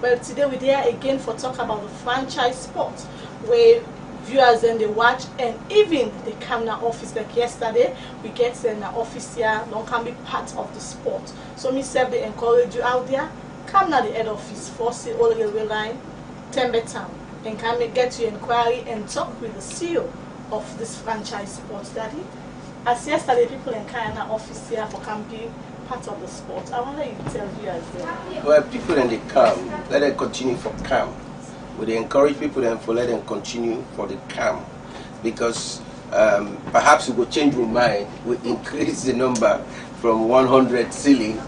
But today we're here again for talk about the franchise sport, where viewers then they watch, and even they come to office. Like yesterday, we get in the office here, don't can be part of the sport. So me say they encourage you out there, come to the head office, force it all the railway line, Tembe Town, and come and get your inquiry and talk with the CEO of this franchise sport, Daddy. As yesterday, people in Kayana office here for camping part of the sport. I want you to tell viewers there. Well, people in the camp, let them continue for camp. We encourage people then for let them continue for the camp, because perhaps we will change our mind. We increase the number from 100 ceiling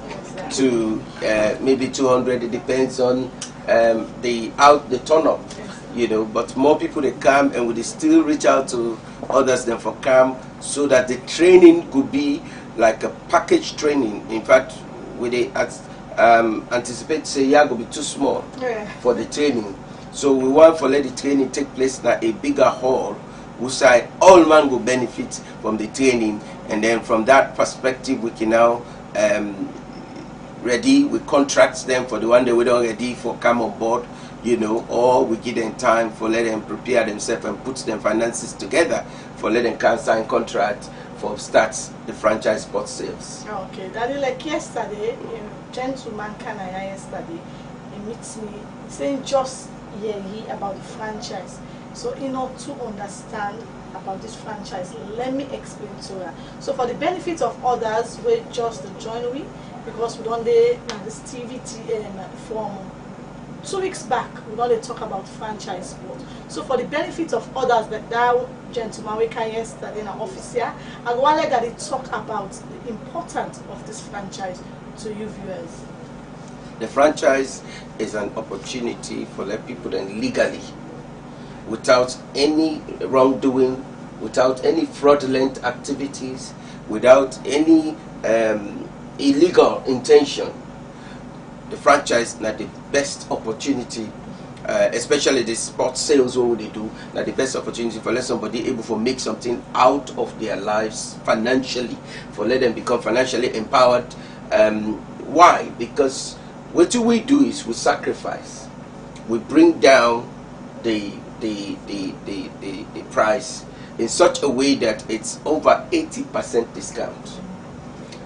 to maybe 200. It depends on the turn up, you know. But more people they come, and we still reach out to others than for camp, so that the training could be like a package training. In fact, we anticipate say yeah will be too small for the training. So we want for let the training take place in a bigger hall, whose side all man will benefit from the training, and then from that perspective we can now ready with contracts them for the one that we don't ready for come on board, you know, or we give them time for let them prepare themselves and put them finances together for let them can sign contract for starts the franchise sport sales. Okay, Daddy, like yesterday, a gentleman yesterday, he meets me saying just yearly about the franchise. So in order to understand about this franchise, let me explain to her. So for the benefit of others, we just join we, because we don't this TV from 2 weeks back, we don't talk about franchise sport. So for the benefit of others, that gentleman we can yesterday in our office here, I want that they talk about the importance of this franchise to you viewers. The franchise is an opportunity for let people then legally, without any wrongdoing, without any fraudulent activities, without any illegal intention. The franchise is not the best opportunity, especially the sports sales what they do, not the best opportunity for let somebody able to make something out of their lives financially, for let them become financially empowered. Why? Because what we do is we sacrifice, we bring down the price in such a way that it's over 80% discount.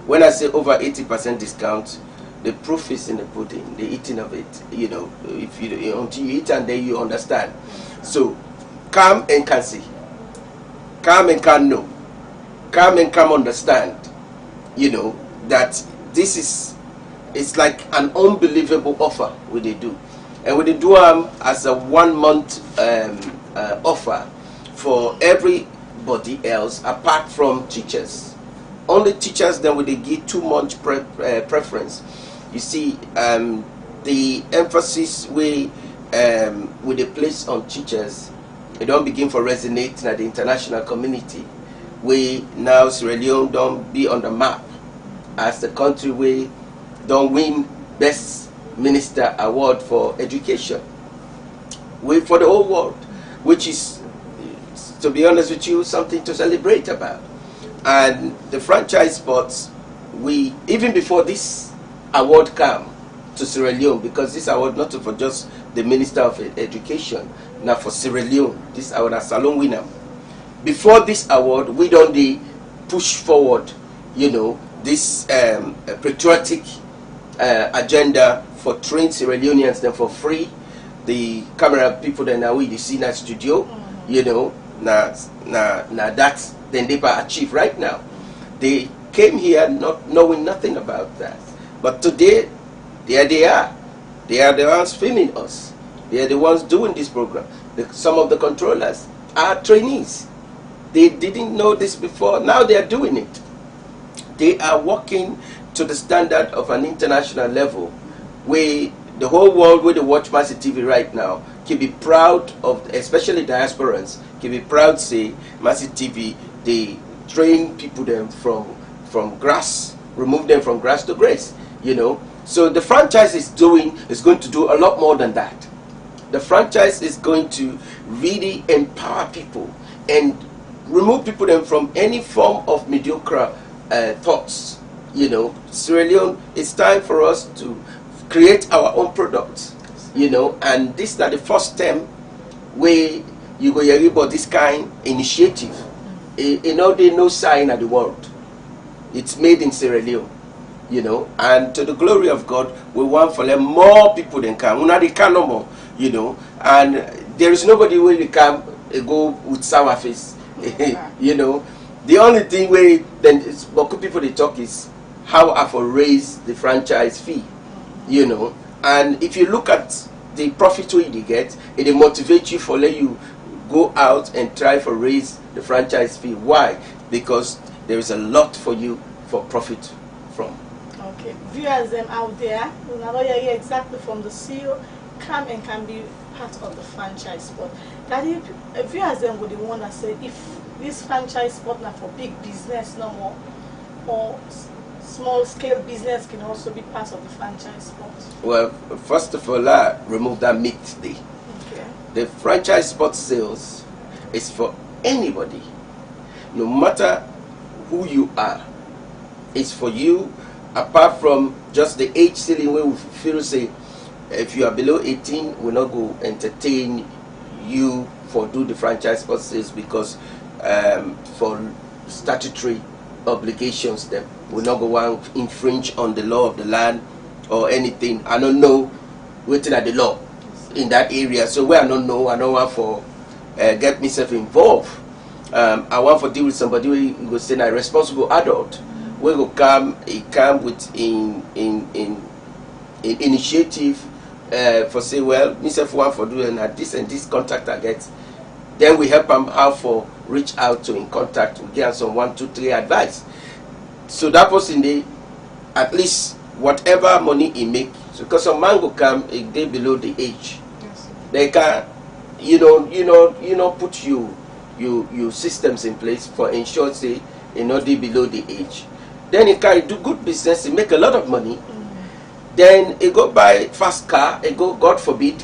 When I say over 80% discount, the proof is in the pudding, the eating of it. You know, if you until you eat and then you understand. So, come and can see, come and can know, come and come understand. You know that this is, it's like an unbelievable offer what they do, and what they do as a 1 month offer for everybody else apart from teachers. Only teachers then would they give 2 months preference. You see, the emphasis we the place on teachers, it don't begin for resonating at the international community. We now Sierra Leone don't be on the map as the country we don't win Best Minister Award for Education. We for the whole world, which is, to be honest with you, something to celebrate about. And the franchise sports, we even before this award came to Sierra Leone, because this award not for just the Minister of Education, now for Sierra Leone, this award as Salon winner. Before this award, we don't push forward, you know, this patriotic agenda for trained Sierra Leoneans then for free. The camera people that now we see in that studio, you know, now that's then they achieve right now. They came here not knowing nothing about that. But today, there they are. They are the ones filming us. They are the ones doing this program. Some of the controllers are trainees. They didn't know this before. Now they are doing it. They are working to the standard of an international level, where the whole world, where they watch Mercy TV right now, can be proud of, especially diasporans, can be proud to say Mercy TV, they train people them from grass, remove them from grass to grace, you know. So the franchise is going to do a lot more than that. The franchise is going to really empower people and remove people then from any form of mediocre thoughts. You know, Sierra Leone, it's time for us to create our own products. you know, and this is the first term where you go hear about this kind initiative. You know, there's no sign of the world. It's made in Sierra Leone, you know, and to the glory of God, we want for them more people than can. We not can no more, you know, and there is nobody where they can go with sour face, you know. The only thing where then what people they talk is how I for raise the franchise fee, you know, and if you look at the profit way they get, it motivates you for let you go out and try for raise the franchise fee. Why? Because there is a lot for you for profit from. Okay, viewers them out there, you know hear exactly from the CEO, come and can be part of the franchise spot. That if viewers them would want to say if this franchise spot now for big business no more, or small scale business can also be part of the franchise spot. Well, first of all, I remove that myth there. Okay. The franchise spot sales is for anybody, no matter who you are. It's for you, apart from just the age ceiling where we feel say if you are below 18, we'll not go entertain you for do the franchise spot sales because for statutory obligations them will not go on infringe on the law of the land or anything. I don't know waiting at the law in that area, so where I don't know, I don't want for get myself involved. I want for deal with somebody who go say a responsible adult. We go come with in initiative for say, well, myself want for doing this and this contact I get. Then we help them how for reach out to in contact. We get some 1, 2, 3 advice. So that person they at least whatever money he make. So because some man go come if they below the age, yes, they can put you systems in place for ensure say they below the age. Then it can do good business, it make a lot of money. Then it go buy fast car, it go God forbid,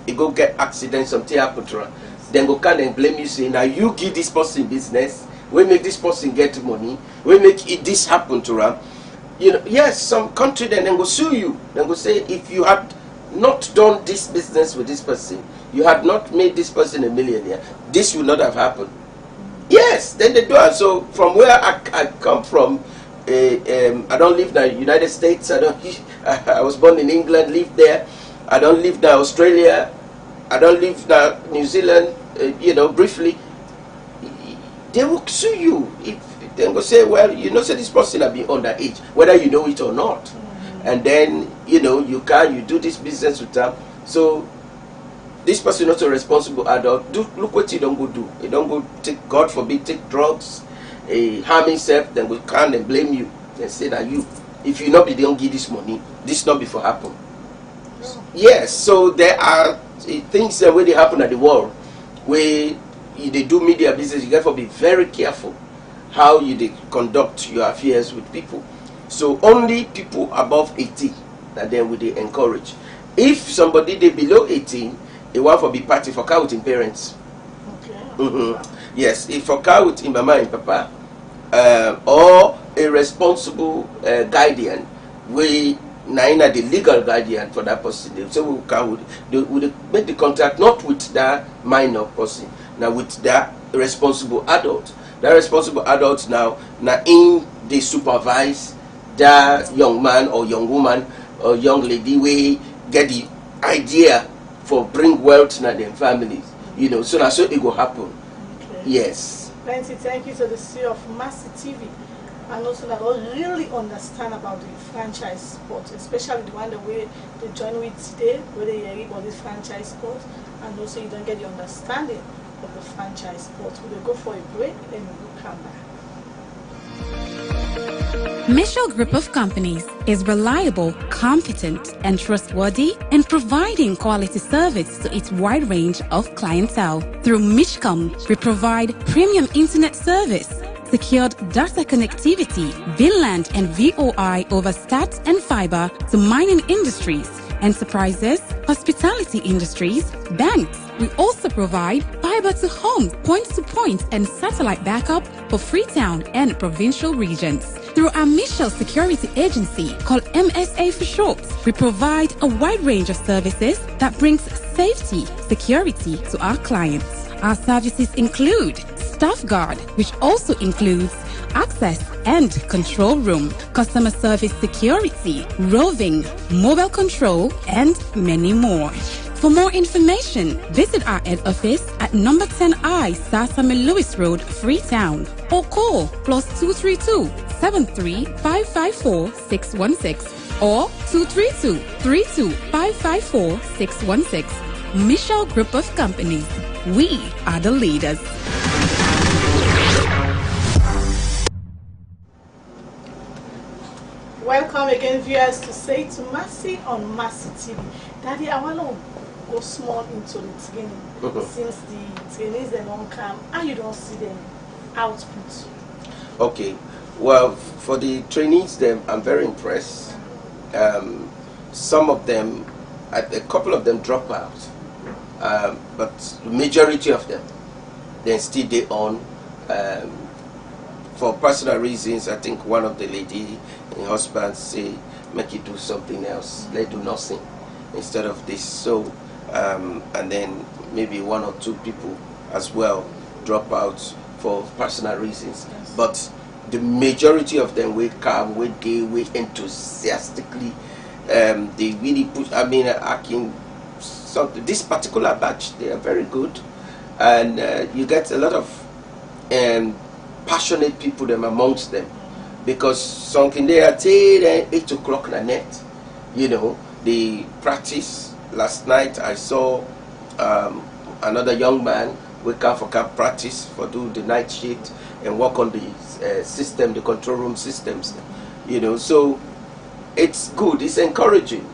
it go get accident, something happen to her. Then go come and blame you say now you give this person business, we make this person get money, we make this happen to her. Yes, some country then go sue you. Then go say if you had not done this business with this person, you had not made this person a millionaire, this would not have happened. Yes, then they do it. So from where I come from, I don't live in the United States. I was born in England, lived there. I don't live in Australia. I don't live in New Zealand. Briefly, they will sue you if they will say, well, say this person has been underage, whether you know it or not. And then you do this business with them. So this person not a responsible adult. Look what you don't go do. You don't go take, God forbid, take drugs, harm himself. Then we come and blame you and say that you, if you not be don't give this money, this not before happen. No. Yes. So there are things where they happen at the world where they do media business. You have to be very careful how you conduct your affairs with people. So only people above 18 that then will they encourage. If somebody they below 18, they want to be party for car with him parents. Okay. Yes, if for car with him mama and papa, or a responsible guardian, we naina the legal guardian for that person. So we would make the contract not with that minor person, now with that responsible adult. That responsible adult now in they supervise that young man or young woman or young lady, we get the idea for bring wealth to their families, so that's so it will happen. Okay. Yes. Thank you to the CEO of Mercy TV, and also that all really understand about the franchise sport, especially the one the way they join with today, where they hear about this franchise sport, and also you don't get the understanding of the franchise sport. We will go for a break and we will come back. Mitchell Group of Companies is reliable, competent, and trustworthy in providing quality service to its wide range of clientele. Through Mitchcom, we provide premium internet service, secured data connectivity, VLAN and VOI over stats and fiber to mining industries, enterprises, hospitality industries, banks. We also provide fiber to home, point-to-point, and satellite backup for Freetown and provincial regions. Through our Michelle Security Agency, called MSA for short, we provide a wide range of services that brings safety, security to our clients. Our services include Staff Guard, which also includes access and control room, customer service security, roving, mobile control, and many more. For more information, visit our head office at number 10I Sasame Lewis Road, Freetown, or call +232 73 554 616 or 232 32 554 616. Michelle Group of Companies. We are the leaders. Welcome again, viewers, to Say to Mercy on Mercy TV. Daddy, I want to go small into the training. Since the trainees they don't come and you don't see them output. Okay. Well, for the trainees, them I'm very impressed. Some of them, a couple of them drop out, but the majority of them, they still stay on. For personal reasons, I think one of the lady and husband say, make you do something else. Let do nothing instead of this. So, and then maybe one or two people as well drop out for personal reasons. Yes. But the majority of them will come, will go, will enthusiastically. They really put. I mean, I can. So this particular batch, they are very good, and you get a lot of passionate people them amongst them, because something they are till 8 o'clock in the net. You know, they practice. Last night I saw another young man wake up for camp practice for do the night shift and work on the system, the control room systems. You know, so it's good. It's encouraging.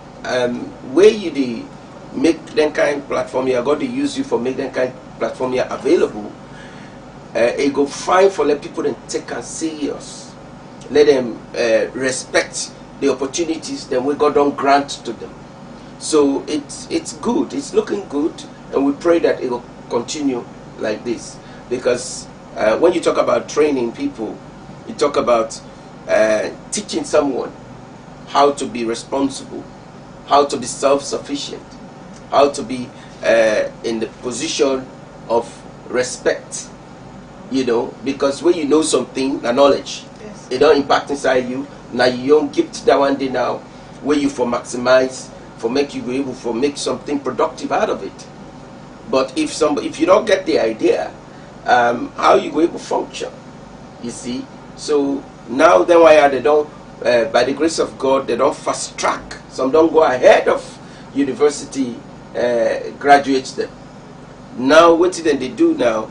Where you make that kind of platform, you are going to use you for make that kind of platform here available. It go fine for let people then take and serious. Let them respect the opportunities that we God don't grant to them. So it's good. It's looking good, and we pray that it will continue like this. Because when you talk about training people, you talk about teaching someone how to be responsible, how to be self-sufficient, how to be in the position of respect. You know, because when you know something, the knowledge, Yes. it don't impact inside you. Now you don't gift that one day now, where you for maximize, for make you be able for make something productive out of it. But if you don't get the idea, how you go able to function? You see. So now then why are they don't by the grace of God they don't fast track. Some don't go ahead of university graduates them. Now what did they do now?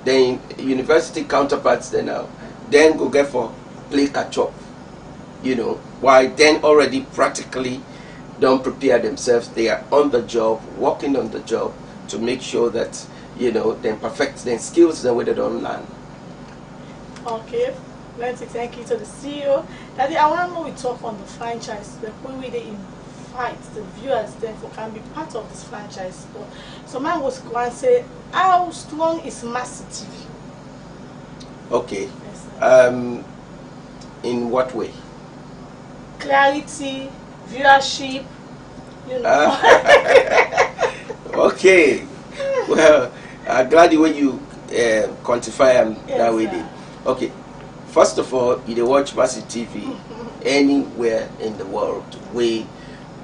Then university counterparts then now then go get for play catch up. You know, why then already practically don't prepare themselves. They are on the job, working on the job to make sure that, you know, they perfect their skills the way they don't learn. Okay, let's say thank you to the CEO. Daddy, I want to know we talk on the franchise. The way they invite the viewers therefore can be part of this franchise. So man was going to say, how strong is Mercy TV? Okay. Yes, sir. In what way? Clarity, viewership, you know. Okay. Well, I'm glad the way you quantify them Yes, that way. sir. Dey. Okay. First of all, you dey watch Mercy TV anywhere in the world we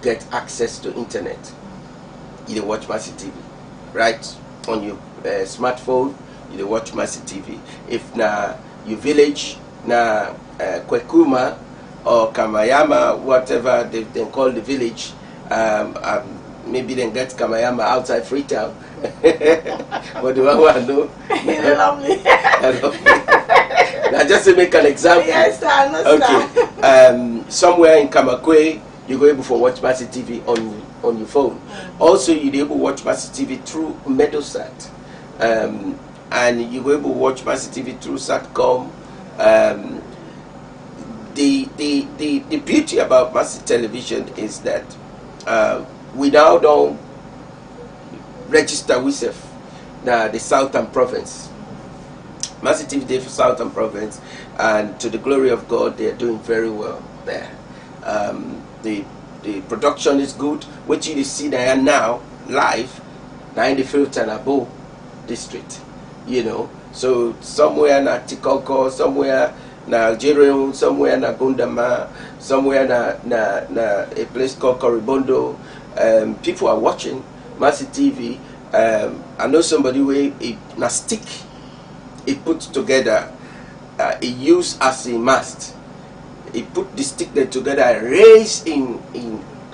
get access to internet. You dey watch Mercy TV, right? On your smartphone, you dey watch Mercy TV. If na your village, na Kwekuma or Kamayama, whatever they call the village, maybe they get Kamayama outside Freetown. But the one I know, You love me. I just to make an example. Yes, I understand. Okay. Somewhere in Kamakwe, you go able to watch Mercy TV on your phone. Also, you're able to watch Mercy TV through Medosat, and you go able to watch Mercy TV through Satcom. The beauty about Mercy Television is that we now don't register with the Southern Province. Mercy TV Day for Southern Province, and to the glory of God, they are doing very well there. The production is good. What you see there now live, now in the filter and Abo district, you know. So somewhere na Tikoko, somewhere na Algeria, somewhere na Gundama, somewhere na a place called Koribondo. People are watching Mercy TV. I know somebody where a stick he put together, he used as a mast. He put the stick there together, raised in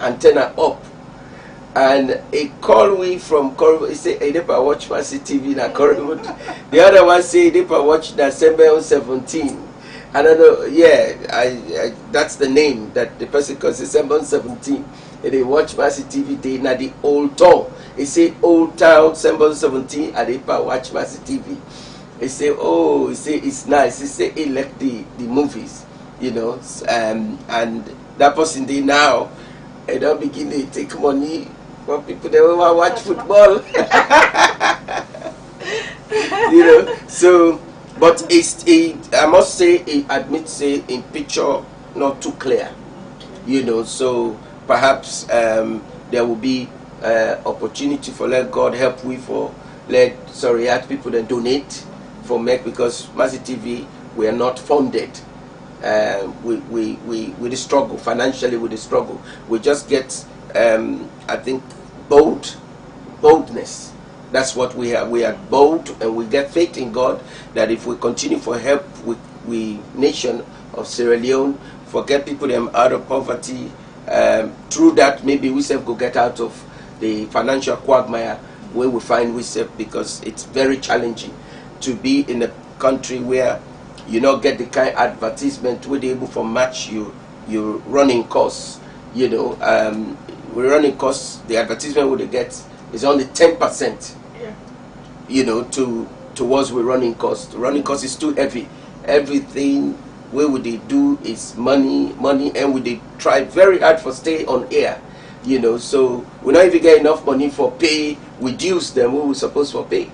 antenna up, and he called me from Corriwood. He said, "I never watch Mercy TV na Corriwood." The other one say, "I never watch December 17." I don't know. Yeah, I that's the name that the person calls December 17. And they watch Mercy TV Day na the Old Town. He say Old Town December 17. And they watch Mercy TV. He say, oh, he say it's nice. He say he like the movies, you know. And that person they now, they don't begin to take money from people that want to watch football. You know. So, but I must say, it admits say in picture not too clear, you know. So perhaps there will be opportunity for let God help we for let Soriat people then donate for make, because Mercy TV we are not funded. We the struggle financially with the struggle. We just get I think boldness. That's what we are. We are bold and we get faith in God that if we continue for help with we nation of Sierra Leone, forget people them out of poverty. Through that maybe we self go get out of the financial quagmire where we find we self, because it's very challenging to be in a country where you not get the kind of advertisement where they able to match your running costs. You know, we're running costs. The advertisement we get is only 10%. Yeah. You know, towards we running costs. The running cost is too heavy. Everything where would they do is money, and would they try very hard for stay on air. You know, so we not even get enough money for pay. We dues them we were supposed to pay.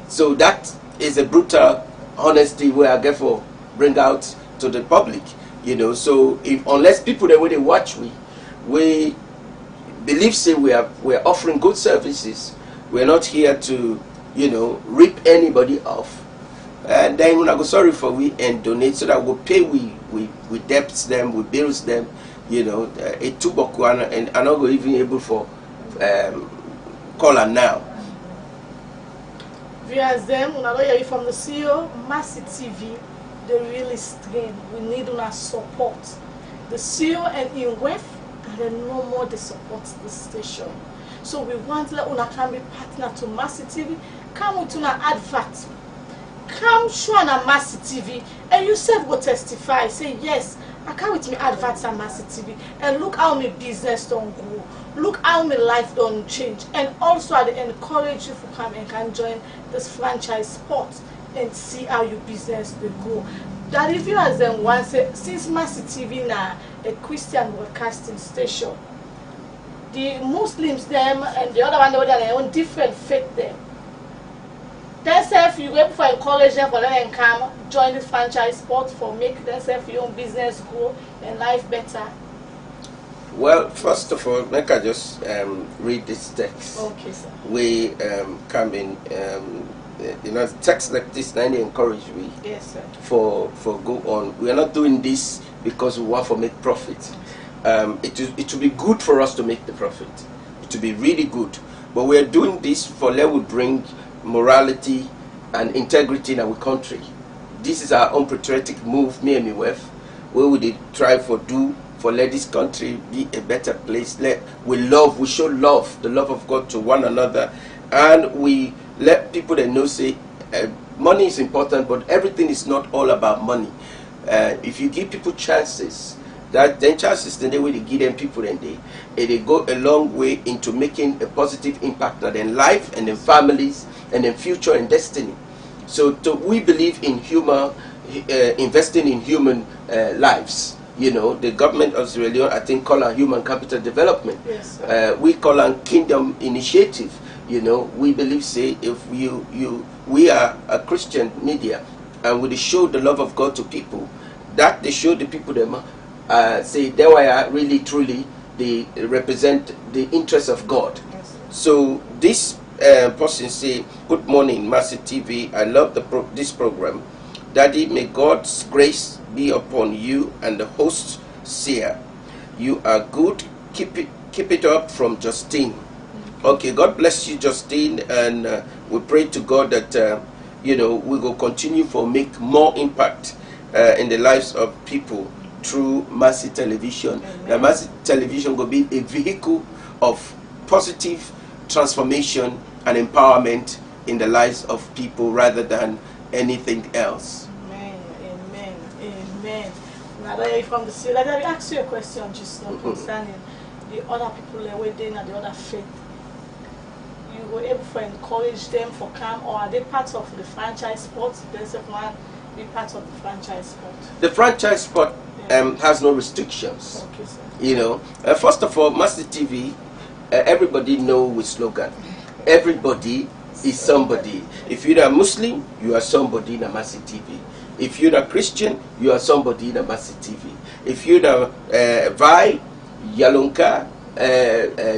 So that is a brutal honesty where I get for bring out to the public. You know, so if unless people that when they watch we believe say we're offering good services, we're not here to, you know, rip anybody off. And then when I go sorry for we and donate so that we'll pay we debts them, we bills them, you know, a tuboku and I'm not even able for call her now. Viewers them, when I hear from the CEO, Mercy TV, they really strain. We need our support. The CEO and INWEF, and then no more they support the station. So we want let una can be partner to Mercy TV. Come with una advert. Come show on Mercy TV, and you said go testify. Say yes, I come with me adverts on Mercy TV, and look how my business don't grow. Look how my life don't change, and also I encourage you to come and can join this franchise sport and see how your business will grow. That if you as them once say, since Mercy TV now a Christian broadcasting station, the Muslims them and the other one they their own different faith them. Themselves you go for encourage them for them and come join this franchise sport for make themselves your own business grow and life better. Well, first of all, make I just read this text. Okay, sir. We come in, you know, text like this, and encourage me. Yes, sir. For go on. We are not doing this because we want to make profit. It will be good for us to make the profit. It will be really good. But we are doing this for let we bring morality and integrity in our country. This is our own patriotic move, me and my wife, where we try for let this country be a better place. We show love, the love of God to one another, and we let people that know say money is important, but everything is not all about money. If you give people chances, then chances then they will give them people and they go a long way into making a positive impact on their life and their families and their future and destiny. So we believe in investing in human lives. You know, the government of Sierra Leone, I think, call our human capital development. Yes, we call our kingdom initiative. You know, we believe, say, if we are a Christian media, and we show the love of God to people, that they show the people them say they are really truly they represent the interests of God. Yes. So this person say, "Good morning, Mercy TV. I love this program. Daddy, may God's grace be upon you and the host Sia. You are good. Keep it up," from Justine. Okay, God bless you, Justine, and we pray to God that we will continue for make more impact in the lives of people through Mercy Television. The Mercy Television will be a vehicle of positive transformation and empowerment in the lives of people rather than anything else. Amen. Now that you're from the city, let me ask you a question just now concerning the other people within and the other faith. You were able to encourage them for camp, or are they part of the franchise sport? There's a man be part of the franchise sport. The franchise sport has no restrictions. Okay, sir. First of all, Mercy TV, everybody know with slogan. Everybody is somebody. If you're a Muslim, you are somebody in a Mercy TV. If you're a Christian, you are somebody in a Mercy TV. If you're a Vai, Yalonka,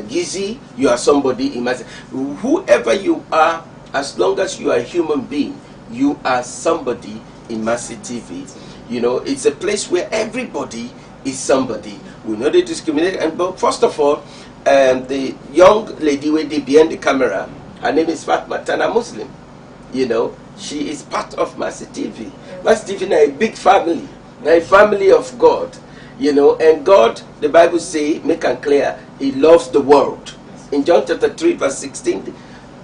Gizi, you are somebody in Mercy. Whoever you are, as long as you are a human being, you are somebody in Mercy TV. It's a place where everybody is somebody. We know they discriminate, but first of all, the young lady with the behind the camera, her name is Fatma Tana Muslim. She is part of Mercy TV. Mercy TV is a big family, a family of God. And God, the Bible says, make it clear, He loves the world. In John chapter 3, verse 16,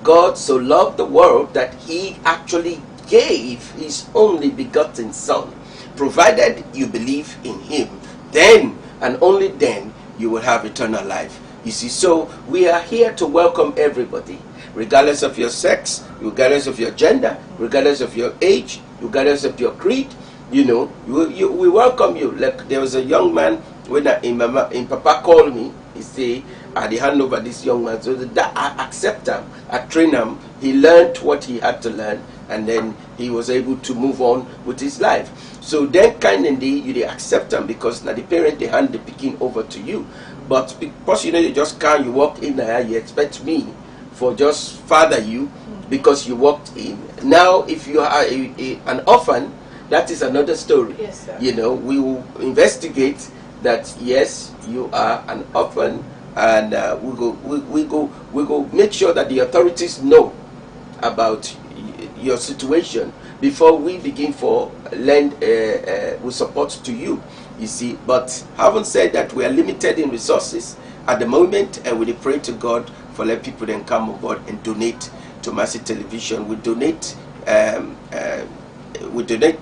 God so loved the world that He actually gave His only begotten Son, provided you believe in Him. Then and only then you will have eternal life. You see, so we are here to welcome everybody, regardless of your sex, regardless of your gender, regardless of your age, regardless of your creed. We welcome you. Like there was a young man when Papa called me. He say, "I had hand over this young man, so that I accept him, I train him. He learned what he had to learn, and then he was able to move on with his life." So then, kindly, you accept them because now the parent they hand the picking over to you. But because you just can't, you walk in there, you expect me for just father you because you walked in. Now, if you are an orphan, that is another story. Yes, sir. We will investigate that. Yes, you are an orphan, and we go make sure that the authorities know about your situation before we begin for lend with support to you. You see, but having said that, we are limited in resources at the moment, and we pray to God for let people then come on board and donate to Mercy Television. We donate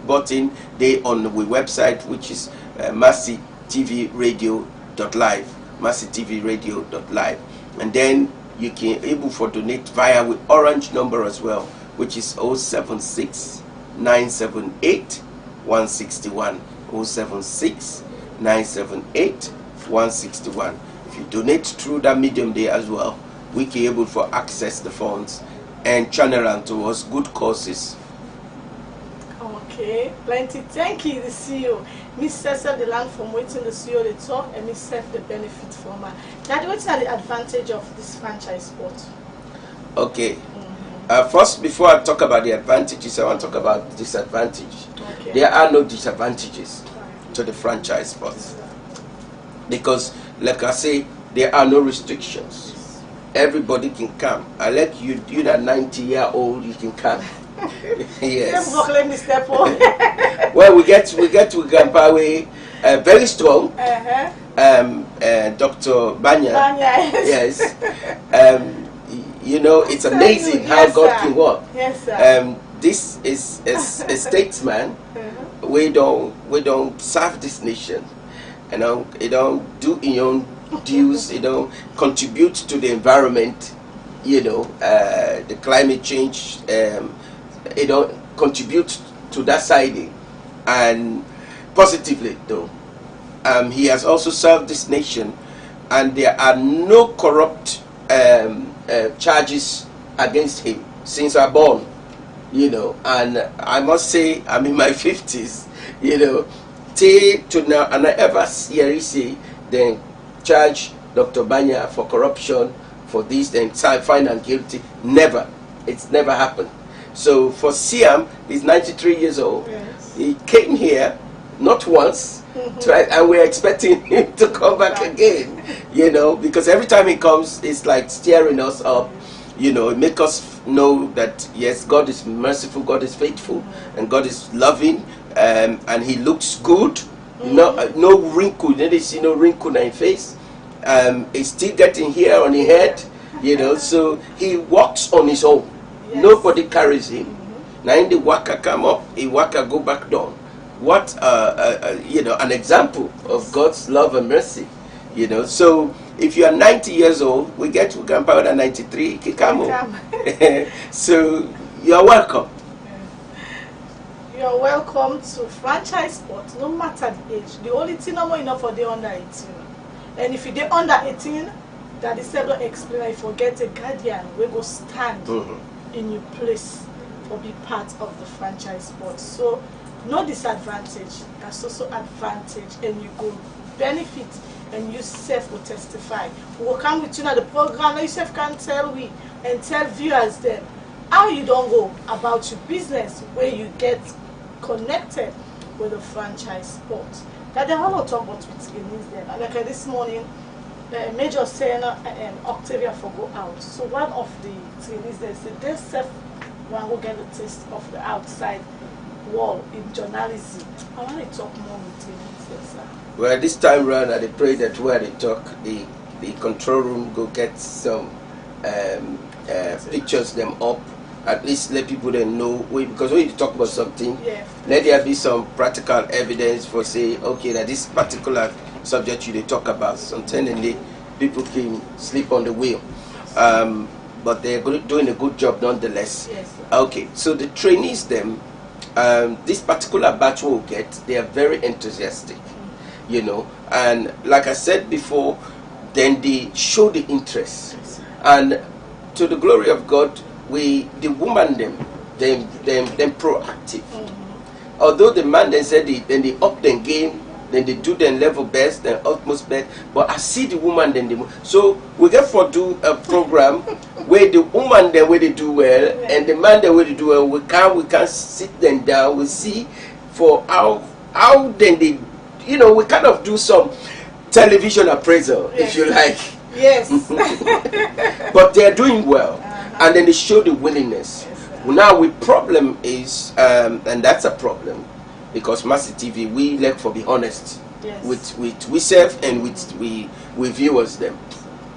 button they on the website, which is mercytvradio.live, mercytvradio.live, and then you can able for donate via with orange number as well, which is 076 978 161, 076 978 161. If you donate through that medium there as well, we can able for access the funds and channel them towards good causes. Okay, plenty. Thank you, the CEO. Miss Cecil the land from waiting the CEO they talk, and Miss Seth the benefit from her. Now, what are the advantage of this franchise sport? Okay. First, before I talk about the advantages, I want to talk about disadvantages. Okay. There are no disadvantages to the franchise sport because, like I say, there are no restrictions. Everybody can come. I like you that 90-year-old, you can come. Yes. Well, we get to Grandpa very strong. Dr. Banya. Yes. It's amazing how God can work. Yes, sir. This is a statesman. We don't serve this nation. It don't do your own dues. It don't contribute to the environment. The climate change. It don't contribute to that side, and positively though. He has also served this nation, and there are no corrupt charges against him since I born. you know, and I must say I'm in my 50s, you know, till to now, and I ever hear you say then charge Dr. Banya for corruption for this, then find and guilty. Never. It's never happened. So for Siam, he's 93 years old. Yes. He came here not once, twice, and we're expecting him to come back again, you know, because every time he comes, it's like stirring us up, you know, it makes us know that yes, God is merciful, God is faithful, and God is loving, and he looks good. No wrinkle, you didn't see no wrinkle in his face. He's still getting hair on his head, you know, so he walks on his own. Yes. Nobody carries him. Now in the waka come up, he waka go back down. What you know, an example of God's love and mercy, you know. So if you are 90 years old, we get to Grandpa 93 Kikamo. So you are welcome. You are welcome to franchise sport, no matter the age. The only thing no more enough for the under 18. And if you dey under 18, that is don't explain, I forget a guardian we go stand in your place for be part of the franchise sport. So no disadvantage, that's also advantage, and you go benefit, and you self will testify. We will come with you now the program, you self can tell we and tell viewers then how you don't go about your business where you get connected with the franchise sport. That they all talk about with trainees then. And like this morning, Major saying Octavia for go out. So one of the trainees they said they self want to get a taste of the outside wall in journalism. I want to talk more with trainees, sir. Well, this time round, I pray that where they talk, the control room go get some pictures them up. At least let people then know, because when you talk about something, let there be some practical evidence for say, okay, that this particular subject you talk about, sometimes people can sleep on the wheel. But they're doing a good job nonetheless. Yes, okay, so the trainees them, this particular batch will get, they are very enthusiastic, you know, and like I said before, then they show the interest. yes, And to the glory of God, the woman them proactive. Although the man then said they up the game, then they do their level best, their utmost best. But I see the woman then so we get for do a program where the woman then where they do well and the man then where they do well. We can sit them down. We see for how then they, you know, we kind of do some television appraisal, if you like. Yes. But they are doing well. And then they show the willingness. Now, the problem is, and that's a problem, because Mercy TV, we like for be honest with we serve and we viewers them.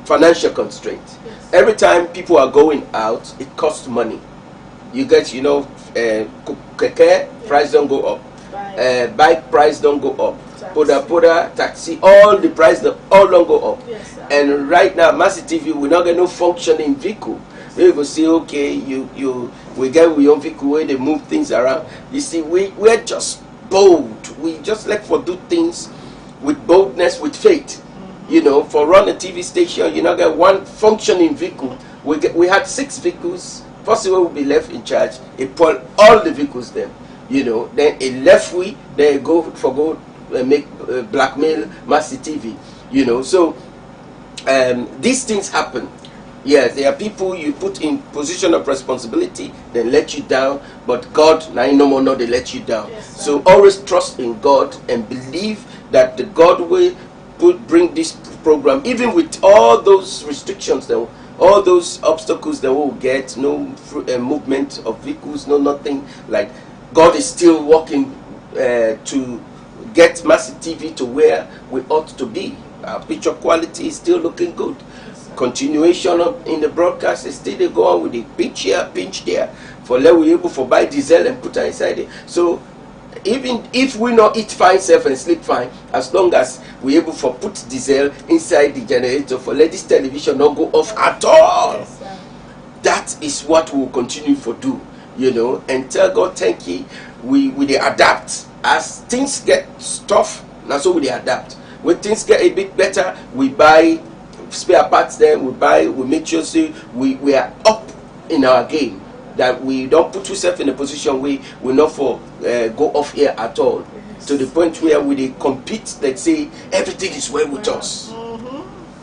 Financial constraint. Yes. Every time people are going out, it costs money. You get, you know, keke price don't go up, bike price don't go up, poda taxi, all the price all don't go up. Yes, and right now, Mercy TV, we not get no functioning vehicle. We will say, okay, we get your own vehicle where they move things around. You see, we're just bold. We just like for do things with boldness, with faith. You know, for run a TV station, you know, get one functioning vehicle. We had 6 vehicles. First of all, will be left in charge. He pull all the vehicles then. You know, then a left we, then go make blackmail Mercy TV. You know, so these things happen. Yes, there are people you put in position of responsibility, they let you down, but God, now no more, they let you down. Yes, so always trust in God and believe that the God will bring this program, even with all those restrictions, all those obstacles that we'll get, no movement of vehicles, no nothing, like God is still working to get Mercy TV to where we ought to be. Our picture quality is still looking good. Continuation in the broadcast is still they go on with the pinch here, pinch there, for let we able for buy diesel and put her inside it. So even if we not eat fine self and sleep fine, as long as we able for put diesel inside the generator for let this television not go off at all. Yes, that is what we will continue for do, you know, and tell God thank you. We they adapt as things get tough. Now so we they adapt. When things get a bit better, we buy spare parts then we make sure say we are up in our game. that we don't put ourselves in a position where we not for go off air at all. Yes. To the point where we they compete, they say everything is well with us.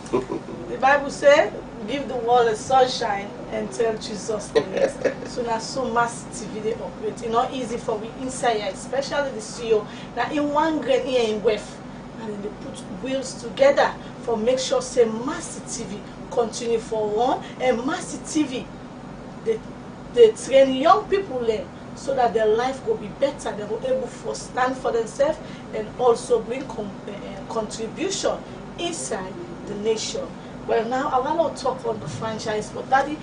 The Bible said, give the world a sunshine and tell Jesus the rest. So now so massive TV they operate. It's not easy for we inside here, especially the CEO. Now in one grain here in West, and then they put wheels together for make sure say massive TV continue for one, and massive TV they train young people there so that their life will be better. They will able to stand for themselves and also bring contribution inside the nation. Well, now I want to talk on the franchise, but Daddy,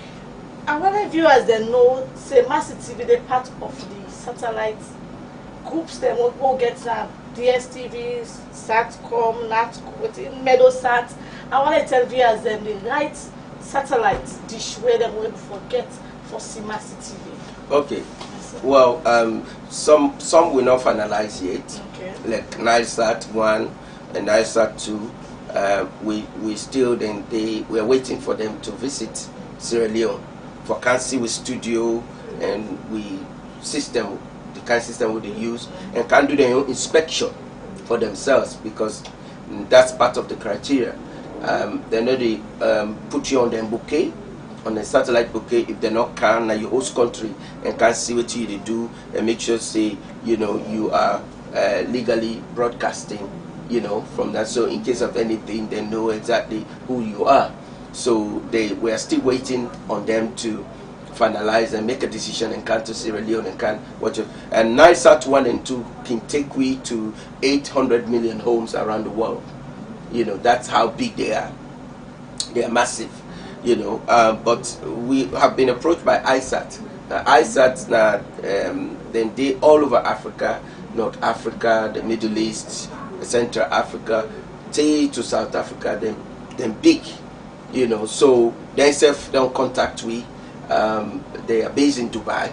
I want the viewers they know say massive TV they part of the satellite groups. They will get DSTV, Satcom, Natco, Meadowsat. I want to tell viewers them the right satellite dish where they will forget for see massive TV. Okay. Well, some will not finalize yet. Okay. Like Nilesat 1 and Nilesat 2. We still we're waiting for them to visit Sierra Leone for Kansi with studio and the kind of system they use and can do their own inspection for themselves, because that's part of the criteria. They know they put you on the bouquet, on the satellite bouquet if they not can your host country and can see what you do and make sure say you are legally broadcasting from that, so in case of anything they know exactly who you are. So we are still waiting on them to finalize and make a decision and come to Sierra Leone and can watch it. And Nilesat 1 and 2 can take we to 800 million homes around the world. That's how big they are. They are massive. But we have been approached by ISAT. ISAT now then they all over Africa, North Africa, the Middle East, Central Africa, to South Africa, then big, so they self don't contact we. They are based in Dubai.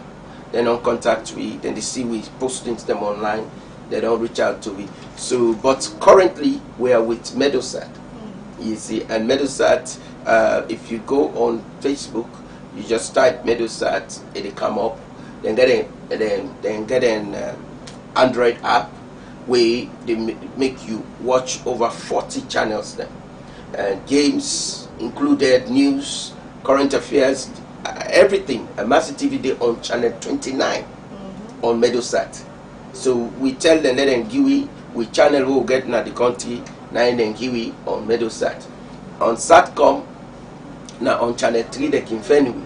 They don't contact we. Then they see we posting them online. They don't reach out to we. So, but currently we are with Meadowsat. You see, and Meadowsat. If you go on Facebook, you just type Meadowsat, it'll come up. Then get an Android app where they make you watch over 40 channels then. Games included, news, current affairs, everything. A massive TV day on channel 29 on Meadowsat. So we tell them, let them give we channel who get na the country, 9 and give on Meadowsat. On Satcom, now on channel 3 they can find we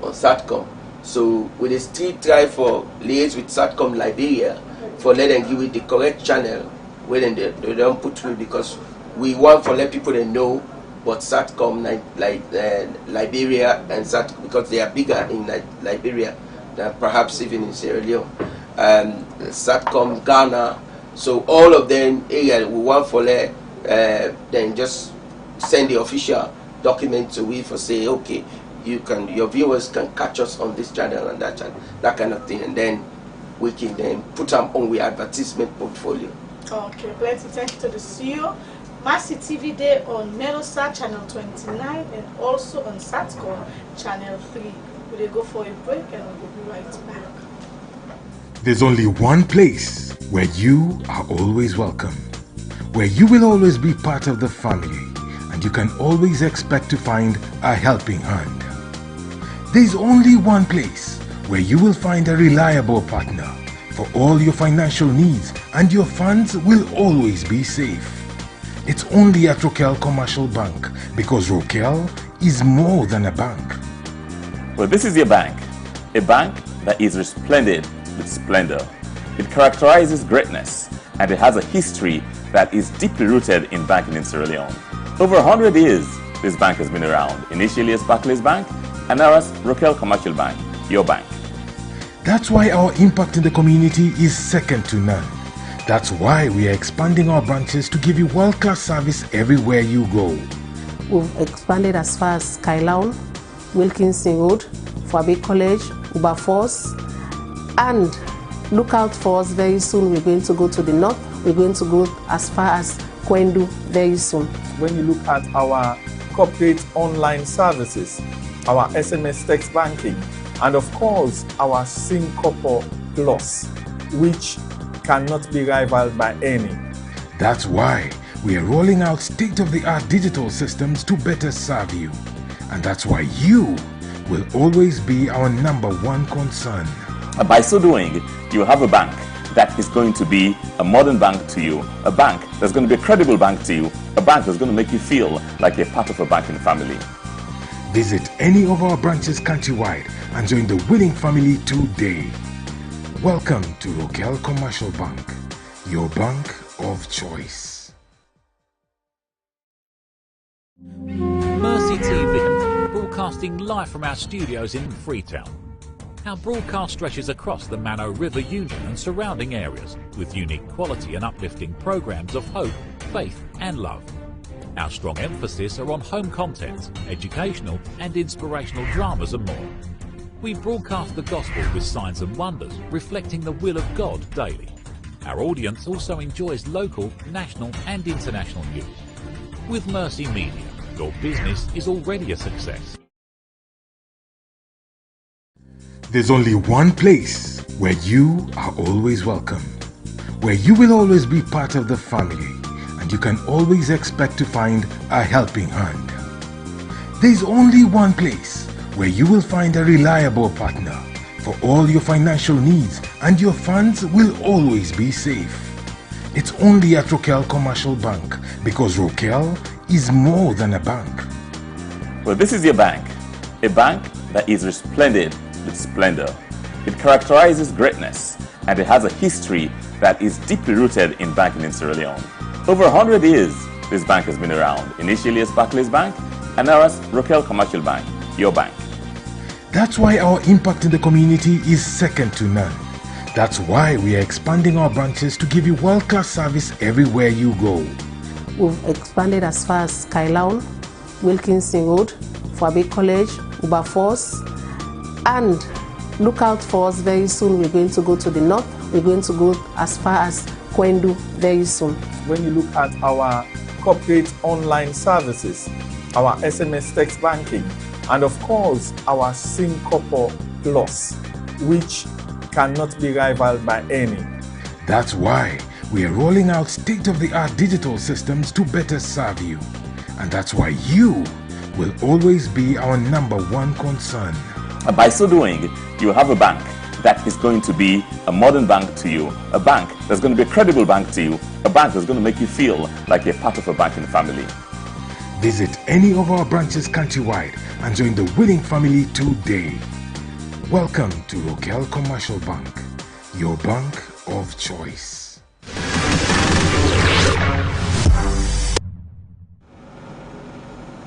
on Satcom. So we will still try for liaise with Satcom Liberia for let them give it the correct channel where they don't put through, because we want for let people they know but Satcom Liberia and because they are bigger in Liberia than perhaps even in Sierra Leone, and Satcom Ghana. So all of them area we want for let then just send the official document to we for say okay, your viewers can catch us on this channel and that channel, that kind of thing, and then we can then put them on the advertisement portfolio. Okay, plenty. Thank you to the CEO. Massive TV Day on Meadowsat channel 29 and also on Satcom channel 3. We'll go for a break and we'll be right back. There's only one place where you are always welcome, where you will always be part of the family, and you can always expect to find a helping hand. There's only one place where you will find a reliable partner for all your financial needs, and your funds will always be safe. It's only at Rokel Commercial Bank, because Rokel is more than a bank. Well, this is your bank, a bank that is resplendent with splendor. It characterizes greatness, and it has a history that is deeply rooted in banking in Sierra Leone. Over 100 years, this bank has been around, initially as Barclays Bank, and now as Rokel Commercial Bank, your bank. That's why our impact in the community is second to none. That's why we are expanding our branches to give you world-class service everywhere you go. We've expanded as far as Kailaun, Wilkinson Road, Fabi College, Uberforce, and look out for us very soon. We're going to go to the north. We're going to go as far as Kwendu very soon. When you look at our corporate online services, our SMS text banking, and of course our Syncopo Plus, which cannot be rivaled by any. That's why we are rolling out state-of-the-art digital systems to better serve you. And that's why you will always be our #1 concern. By so doing, you have a bank that is going to be a modern bank to you, a bank that's going to be a credible bank to you, a bank that's going to make you feel like you're part of a banking family. Visit any of our branches countrywide and join the winning family today. Welcome to Rokel Commercial Bank, your bank of choice. Mercy TV, broadcasting live from our studios in Freetown. Our broadcast stretches across the Mano River Union and surrounding areas with unique quality and uplifting programs of hope, faith and love. Our strong emphasis are on home content, educational and inspirational dramas and more. We broadcast the gospel with signs and wonders, reflecting the will of God daily. Our audience also enjoys local, national and international news. With Mercy Media, your business is already a success. There's only one place where you are always welcome, where you will always be part of the family, and you can always expect to find a helping hand. There's only one place where you will find a reliable partner for all your financial needs, and your funds will always be safe. It's only at Rokel Commercial Bank, because Rokel is more than a bank. Well, this is your bank, a bank that is resplendent with splendor. It characterizes greatness, and it has a history that is deeply rooted in banking in Sierra Leone. Over 100 years, this bank has been around, initially as Barclays Bank, and now as Rokel Commercial Bank, your bank. That's why our impact in the community is second to none. That's why we are expanding our branches to give you world-class service everywhere you go. We've expanded as far as Kailaun, Wilkinson Road, Fabe College, Wilberforce, and look out for us very soon. We're going to go to the north. We're going to go as far as Kwendu very soon. When you look at our corporate online services, our SMS text banking, and of course our Syncopo Plus, which cannot be rivaled by any. That's why we are rolling out state-of-the-art digital systems to better serve you. And that's why you will always be our #1 concern. By so doing, you have a bank that is going to be a modern bank to you, a bank that's going to be a credible bank to you, a bank that's going to make you feel like you're part of a banking family. Visit any of our branches countrywide and join the winning family today. Welcome to Rokel Commercial Bank, your bank of choice.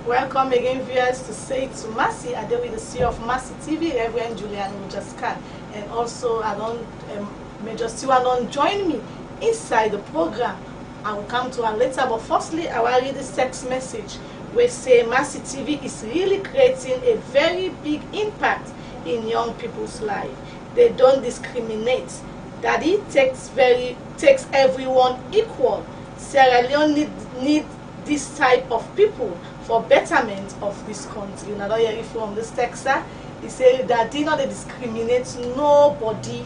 Welcome again, viewers, to Say to Mercy. I deal with the CEO of Mercy TV, Reverend Julian Mujaska, and also Major Stewart join me inside the program. I will come to her later, but firstly, I will read this text message where say Mercy TV is really creating a very big impact in young people's life. They don't discriminate. Daddy takes everyone equal. Sierra Leone need this type of people for betterment of this country. Now, don't hear it from this text. He said that they not discriminate nobody.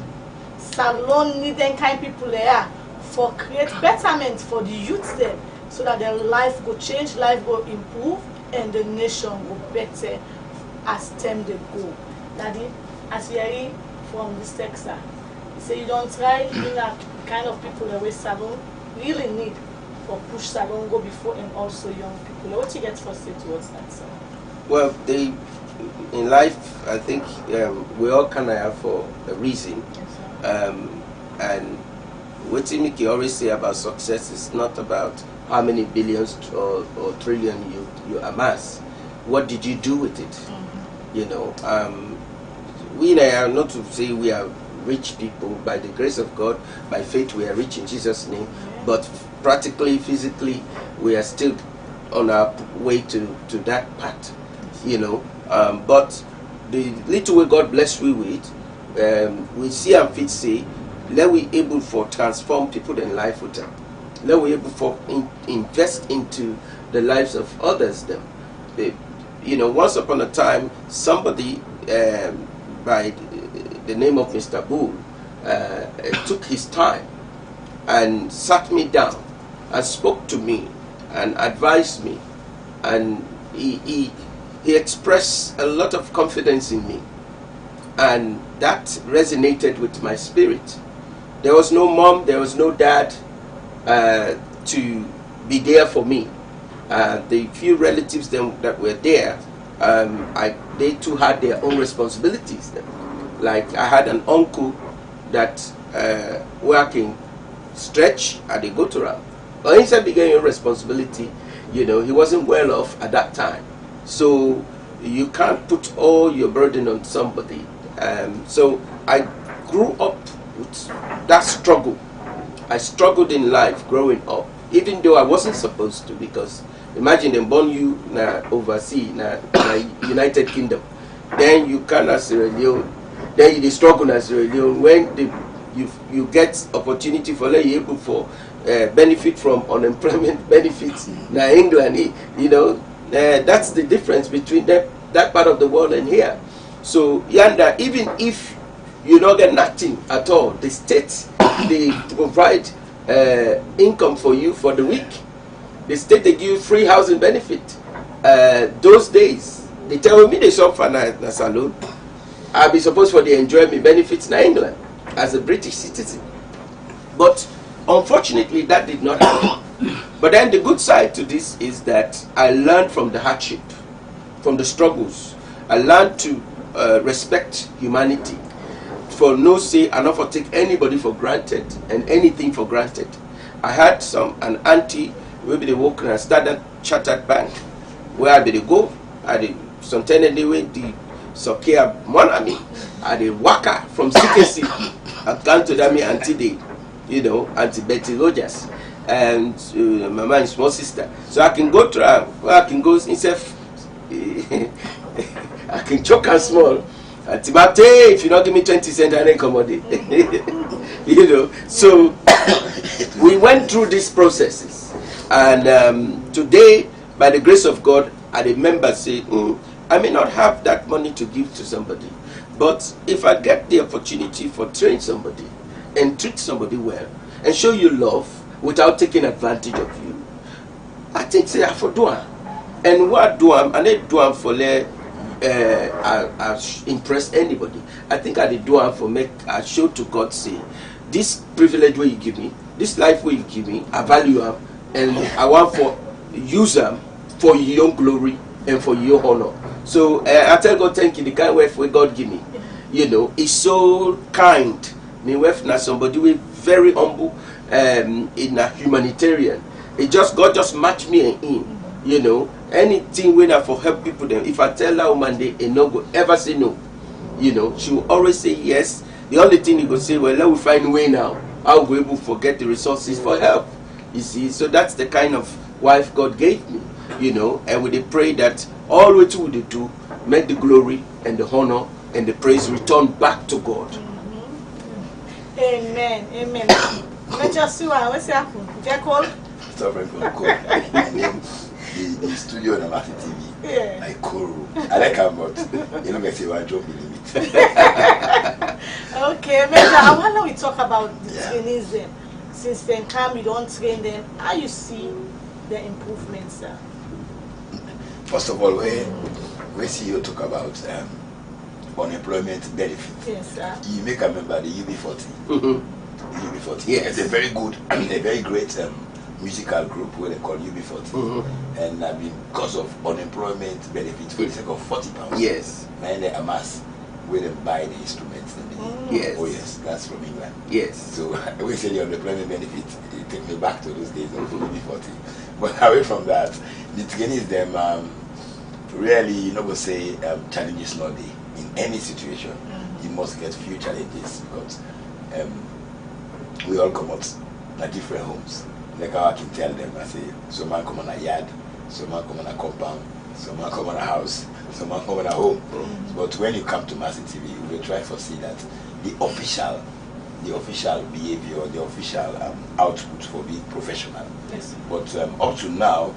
Salon need them kind of people there for create betterment for the youth them, so that their life go change, life go improve, and the nation go better as time they go. Daddy, as we hear from this text, he said you don't try being a kind of people the way Salon really need for push Salon go before, and also young people. What you get frustrated towards that, sir? Well, in life, I think we all kind of have for a reason. Yes, and what Timothy always say about success is not about how many billions or trillion you amass. What did you do with it? Mm-hmm. You know, we are not to say we are rich people. By the grace of God, by faith we are rich in Jesus' name. Yeah. But practically, physically, we are still on our way to that part. You know, but the little way God bless we with, we see and fit say, let we able for transform people in life with them. Let we able for invest into the lives of others them. You know, once upon a time, somebody by the name of Mr. Bull took his time and sat me down and spoke to me and advised me, and he expressed a lot of confidence in me, and that resonated with my spirit. There was no mom, there was no dad to be there for me. The few relatives that were there, they too had their own responsibilities. Like I had an uncle that working stretch and they go to around. But instead began your responsibility, he wasn't well off at that time. So you can't put all your burden on somebody. So I grew up with that struggle. I struggled in life growing up, even though I wasn't supposed to, because imagine them born you overseas, United Kingdom. Then you can as Sierra Leone. Then you struggle as Sierra Leone. When you get opportunity for you able for benefit from unemployment benefits now England, that's the difference between that part of the world and here. So yanda, even if you don't get nothing at all, the state they provide income for you for the week. The state they give you free housing benefit. Those days they tell me they shop for na salon. I'll be supposed for the enjoy me benefits in England as a British citizen. But unfortunately that did not happen. But then the good side to this is that I learned from the hardship, from the struggles. I learned to respect humanity. For no say and not for take anybody for granted and anything for granted. I had an auntie, maybe they work in a Standard Chartered Bank, where I did go, I did sometimes anyway, the Sokia Monami, I did waka from CKC, I come to them auntie day, Auntie Betty Rogers, and my my small sister. So I can go to her, I can go instead, I can choke her small. Timate, if you not give me 20 cents, I ain't commodity. So we went through these processes, and today, by the grace of God, I remember saying, I may not have that money to give to somebody, but if I get the opportunity for train somebody and treat somebody well and show you love without taking advantage of you, I think say I for do am. And what do am? I need do am for I impress anybody. I think I did do am for make I show to God say, this privilege where you give me, this life where you give me, I value them, and I want for use them for your own glory and for your honor. So I tell God thank you, the kind wife where God give me. It's so kind. My wife now somebody with very humble in a humanitarian. God just match me and him. Anything when I for help people, then if I tell her woman they no go ever say no, she will always say yes. The only thing you go say, well, let me find a way now. I'll go able to forget the resources for help. You see, so that's the kind of wife God gave me, and we pray that all we do make the glory and the honor and the praise return back to God. Amen. Amen. Let's just see what's happening. Jacob? The studio on Mercy TV, Yeah. I Koro. I like her, but you know, I say, I drop the limit. Okay, Major, I want to talk about the trainees then. Since then, you don't train them. How you see the improvements, sir? First of all, we see you talk about unemployment benefit. Yes, sir. You make a member the UB40. Mm-hmm. The UB40. Yes. It's a very good, a very great musical group where they call UB40. Mm-hmm. And because of unemployment benefit for the sake of £40. Yes. And they amass where they buy the instruments. Yes. Oh yes, that's from England. Yes. So we say the unemployment benefit, it take me back to those days of UB40. But away from that, the training is them really, go say challenges not there. In any situation, you must get few challenges because we all come out in different homes. Like how I can tell them, I say, some man come on a yard, some man come on a compound, some man come on a house, some man come on a home. But when you come to Mercy TV, we will try to see that the official behavior, the official output for being professional. Yes. But up to now,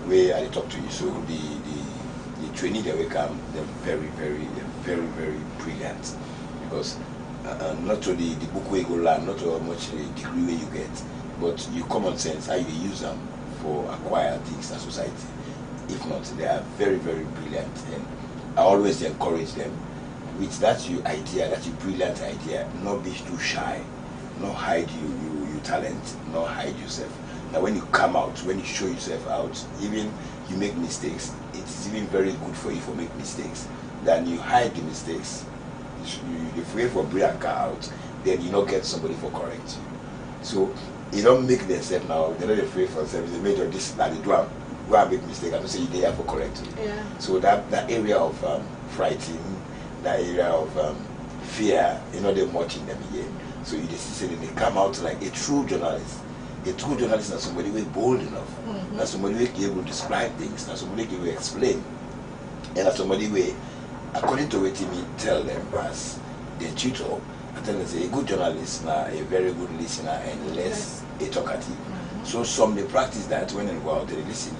where I talk to you, so the training they will come, they're very brilliant, because not only the book where you go learn, not how much the degree where you get, but your common sense, how you use them for acquire things in society. If not, they are very brilliant, and I always encourage them with that your idea, that your brilliant idea, not be too shy, not hide your talent, not hide yourself. Now when you come out, when you show yourself out, even you make mistakes, it's even very good for you for make mistakes than you hide the mistakes. You wait for brilliant car out, then you not get somebody for correct you. So you don't make themselves now, they're not afraid for themselves, they made your this now they do go and make mistake and say you there for correct you. Yeah. So that area of frighting, that area of fear, you know, they're watching them again. So you just say they come out like a true journalist. A true journalist is somebody who is bold enough, not somebody who is able to describe things, not somebody who will explain, and not somebody who, according to what me tell them as the tutor, I tell them say a good journalist now a very good listener and less a talkative. So some they practice that when they go out, they listen.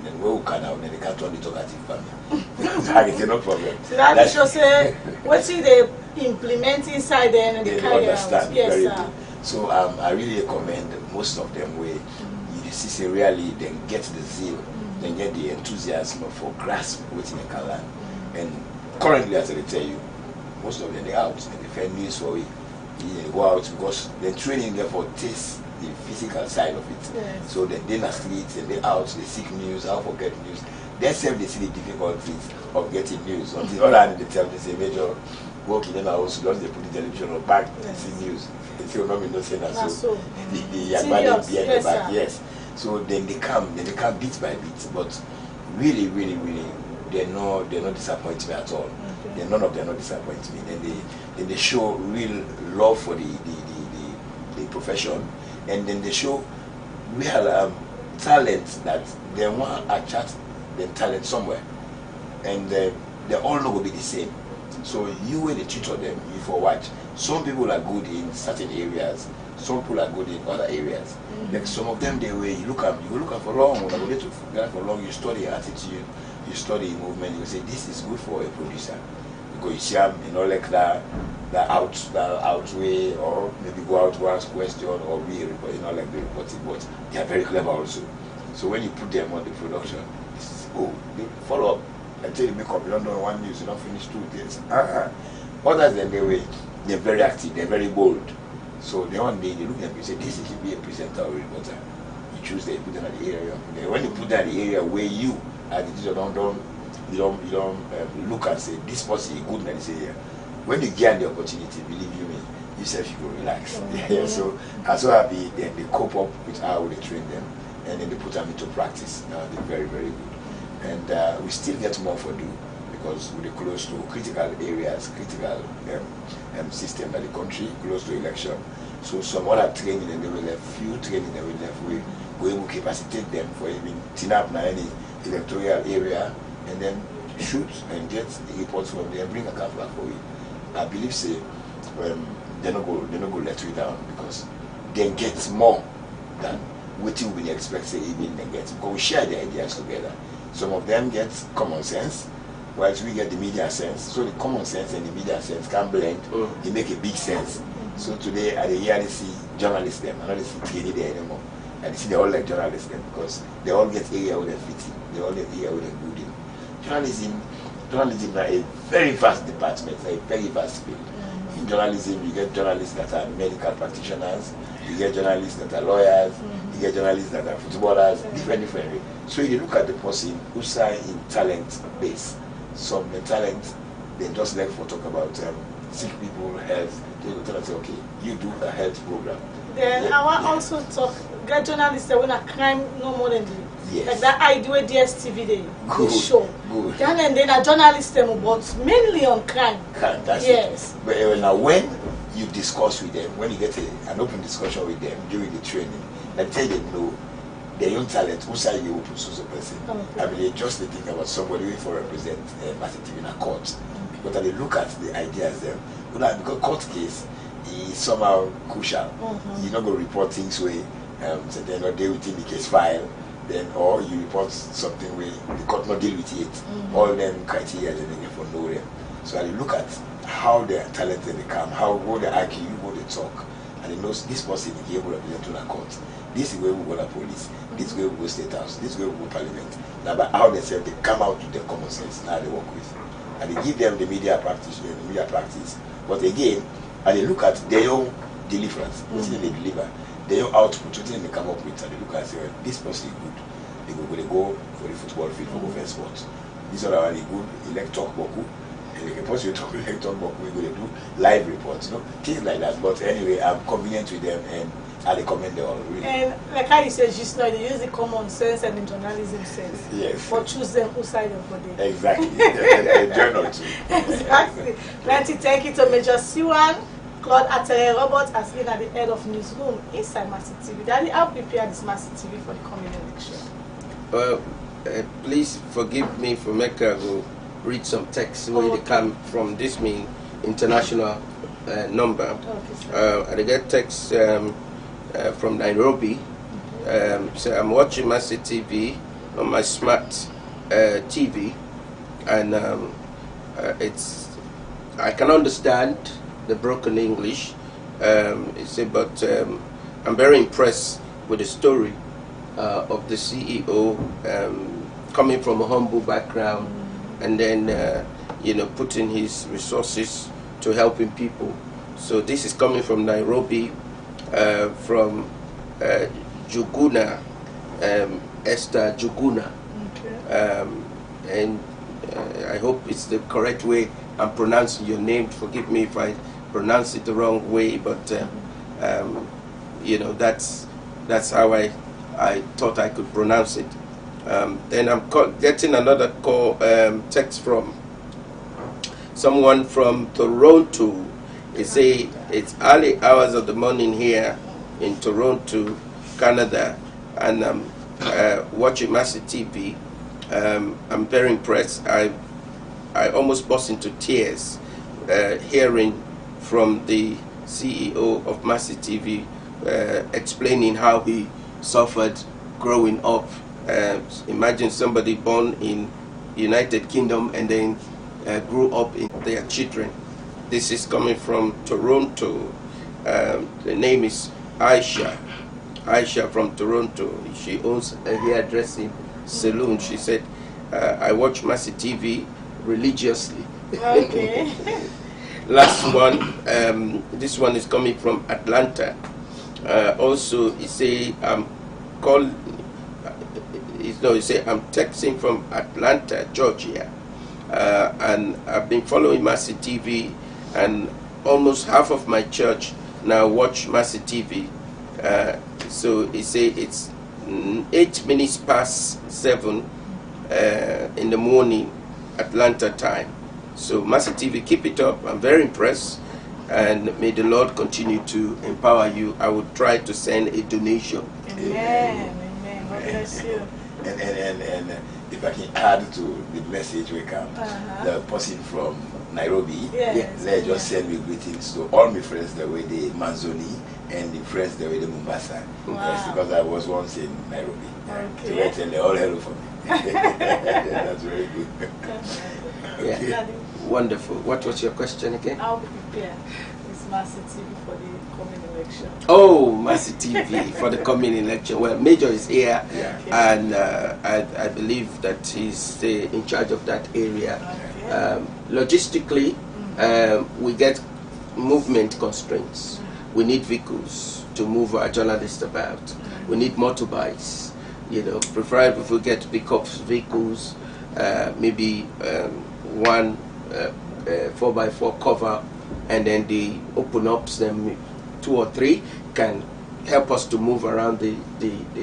Then when we can out, then they can't turn the talkative family. It's no problem. So that just say what see they implement inside them and they carry understand out. Yes, very sir. good. So I really recommend most of them where you see really then get the zeal, then get the enthusiasm for grasp within a can learn. And currently, as I tell you, most of them they out and they find news for it. They go out because they're training them for taste the physical side of it. Yes. So then they're in the streets and they're out, they seek news, how to get news. They self they see the difficulties of getting news. On the other hand, they tell me say major work in the house, once they put the television on back and see news. They say, no, no, say that. So the advantage behind the back, yes. So then they come bit by bit, but really, they're not disappointing me at all. Okay. None of them not disappoint me. Then they show real love for the profession, and then they show real talent that they want to attract their talent somewhere, and they all not going to be the same. So you when they tutor them, you for watch. Some people are good in certain areas, some people are good in other areas. Like some of them, they way you look at for long. When you look for long, you study attitude, you study movement. You say this is good for a producer because you see them, you know, like that out way, or maybe go out to ask question or be a report, you know, like the reporting. But they are very clever also. So when you put them on the production, they follow up until you make up. You don't know one news, you don't finish 2 days. Others than they're very active, they're very bold. So the one day they look at you and say, this should be a presenter or a reporter. You choose them, put them at the area. When you put them at the area where you as the teacher you don't look and say this person is good in this area. When you get the opportunity, believe you me, yourself you will relax. So I'm so happy that they cope up with how they train them, and then they put them into practice. Now they're very good, and we still get more for do because we're close to critical areas, critical system of the country, close to election. So some other training and they will have few training they will have we able to capacitate them for even tin up now any electoral area and then shoot and get the reports from there, bring a car back for you. I believe say they're not go let you down because they get more than what you would expect say even they get because we share the ideas together. Some of them get common sense, whilst we get the media sense. So the common sense and the media sense can blend, they make a big sense. So today I hear see journalists them, I don't see training there anymore. And see they all like journalists then because they all get area with their fitting, they all get area with their good in. Journalism is a very vast department, a very vast field. In journalism, you get journalists that are medical practitioners, you get journalists that are lawyers, you get journalists that are footballers, different. So you look at the person who's in talent base. Some the talent, they just like for talk about sick people, health. They will tell us, okay, you do a health program. Then I want also talk, get journalists that when a crime no more than like that idea with DSTV they show. Good. Then a journalist them but mainly on crime. That's yes. It. But now when you discuss with them, when you get an open discussion with them during the training, and tell them no, their own talent, who say you open source person. Okay. I mean they just think about somebody who for represent massive in a court. But they look at the ideas them. Because court case is somehow crucial. You're not going to report things where so they're not there within the case file. then or you report something where the court not deal with it. All them criteria then they for know them. So I look at how they are talented they come, how what they argue, what they talk, and he knows this person is able to represent to the court. This is where we go to police, this is where we go state house, this is where we go parliament. Now by how they say they come out with their common sense, now they work with. And they give them the media practice, But again, and they look at their own deliverance, what they deliver, their own output, what they come up with, and they look at say, well, this person is good. They go for the football field for go for sports. This other one is good, he like talk boku. And they can post you talk boku, we go to do live reports, things like that. But anyway, I'm convenient with them and I recommend them all really. And like how you said just now, they use the common sense and the journalism sense. Yes. But choose them who side them for them. Exactly. Journal too. Exactly. Plenty thank you to Major Siwan, Claude Atere Robert as being at the head of newsroom inside Mercy TV. Daddy, how prepare this Mercy TV for the coming election? Well, please forgive me for making I go read some text where they come from this mean international number. Okay, I get text from Nairobi. So I'm watching Mercy TV on my smart TV, and I can understand the broken English. But I'm very impressed with the story of the CEO coming from a humble background, and then putting his resources to helping people. So this is coming from Nairobi, from Juguna, Esther Juguna, and I hope it's the correct way I'm pronouncing your name. Forgive me if I pronounce it the wrong way, but that's how I thought I could pronounce it. Then I'm getting another call, text from someone from Toronto. They say it's early hours of the morning here in Toronto, Canada, and I'm watching Mercy TV. I'm very impressed. I almost burst into tears hearing from the CEO of Mercy TV explaining how he suffered growing up. Imagine somebody born in United Kingdom and then grew up in their children. This is coming from Toronto. The name is Aisha. Aisha from Toronto. She owns a hairdressing saloon. She said, I watch Mercy TV religiously. Okay. Last one, this one is coming from Atlanta. Also, he say I'm texting from Atlanta, Georgia, and I've been following Mercy TV, and almost half of my church now watch Mercy TV. So he say it's 8 minutes past 7 in the morning, Atlanta time. So Mercy TV, keep it up. I'm very impressed, and may the Lord continue to empower you. I will try to send a donation. Amen. Amen. God bless you. And if I can add to the message we come, the person from Nairobi, let's just send me greetings to all my friends that were the Manzoni and the friends that were the Mombasa. Wow. Yes, because I was once in Nairobi. Okay. So let's tell them all hello for me. That's very good. Okay. Yeah. Wonderful. What was your question again? How to prepare this Mercy TV for the coming election? Oh, Mercy TV for the coming election. Well, Major is here, and I believe that he's in charge of that area. Okay. Logistically, we get movement constraints. We need vehicles to move our journalists about. We need motorbikes. Preferably if we get pickup vehicles, maybe one 4x4 cover, and then the open ups, them 2 or 3 can help us to move around the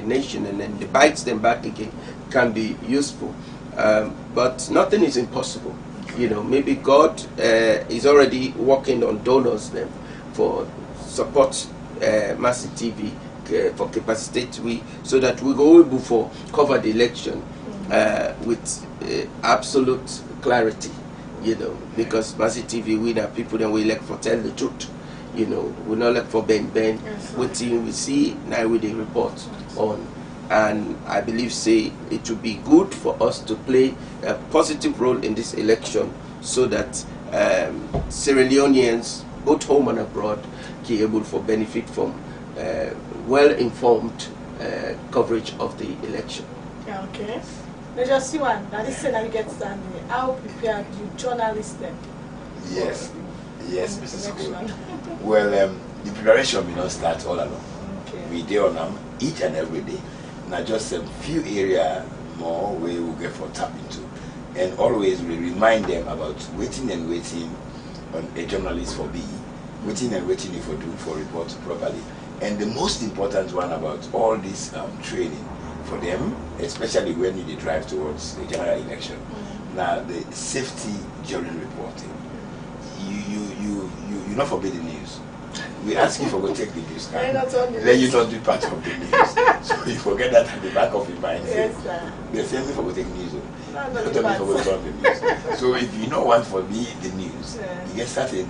nation, and then the bikes then back again can be useful. But nothing is impossible. Maybe God is already working on donors then for support Mercy TV for capacity, so that we go able to cover the election with absolute clarity. Because Mercy TV, we are people that we elect for tell the truth. We not like for Ben. What we see now with the report on and I believe say it will be good for us to play a positive role in this election so that Sierra Leoneans, both home and abroad, be able to benefit from well-informed coverage of the election. Yeah, okay. Let's just see one. That is saying you get standing. How prepared you journalists then? Yes, yes, Mrs. Cole. Election. Well, the preparation will not start all along. Okay. We do on them each and every day. Now just a few area more we will get for tap into, and always we remind them about waiting and waiting on a journalist for B, waiting and waiting if we do for report properly. And the most important one about all this training for them, especially when they drive towards the general election. Now the safety during reporting. You not forbid the news. We ask you for go take the news card. Then you don't do part of the news. So you forget that at the back of your mind. Yes, sir. They send me for go take news. No, Don't tell me for go turn the news. So if you don't want for me the news, you get certain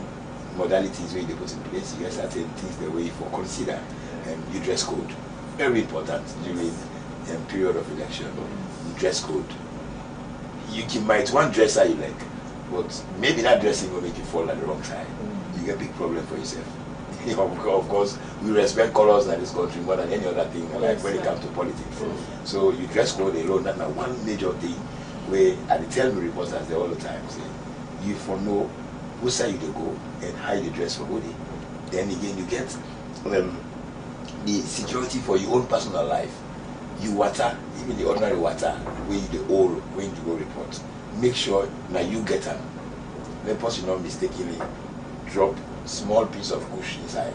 modalities where they put in place, you get certain things the way for consider. You dress code. Very important during period of election. You dress code. You might want dresser you like, but maybe that dressing will make you fall at the wrong time. You get a big problem for yourself. Of course, we respect colors in this country more than any other thing, like when it comes to politics. So you dress code alone, that's not one major thing where I tell me reporters all the time, say, you for know who side you to go and how you dress for body. Then again you get the security for your own personal life. You water, even the ordinary water, when you the old when you go report. Make sure now you get them. Let us not mistakenly drop small piece of kush inside.